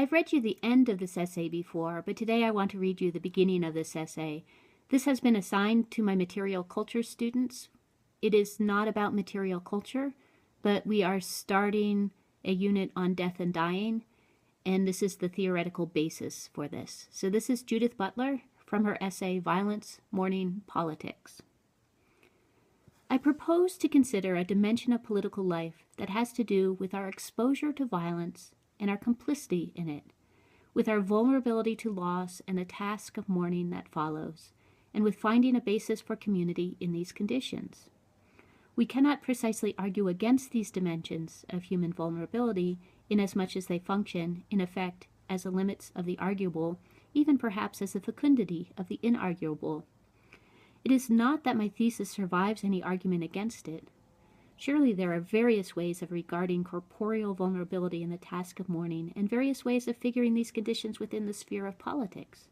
I've read you the end of this essay before, but today I want to read you the beginning of this essay. This has been assigned to my material culture students. It is not about material culture, but we are starting a unit on death and dying, and this is the theoretical basis for this. So this is Judith Butler from her essay, Violence, Mourning, Politics. I propose to consider a dimension of political life that has to do with our exposure to violence and our complicity in it, with our vulnerability to loss and the task of mourning that follows, and with finding a basis for community in these conditions. We cannot precisely argue against these dimensions of human vulnerability inasmuch as they function, in effect, as the limits of the arguable, even perhaps as the fecundity of the inarguable. It is not that my thesis survives any argument against it. Surely there are various ways of regarding corporeal vulnerability in the task of mourning, and various ways of figuring these conditions within the sphere of politics.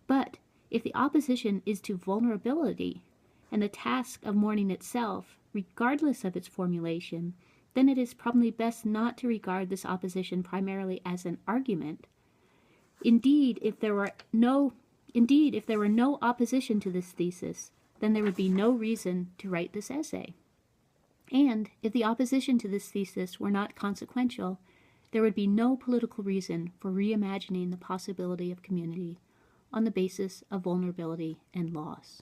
But if the opposition is to vulnerability, and the task of mourning itself, regardless of its formulation, then it is probably best not to regard this opposition primarily as an argument. Indeed, if there were no opposition to this thesis, then there would be no reason to write this essay. And if the opposition to this thesis were not consequential, there would be no political reason for reimagining the possibility of community on the basis of vulnerability and loss.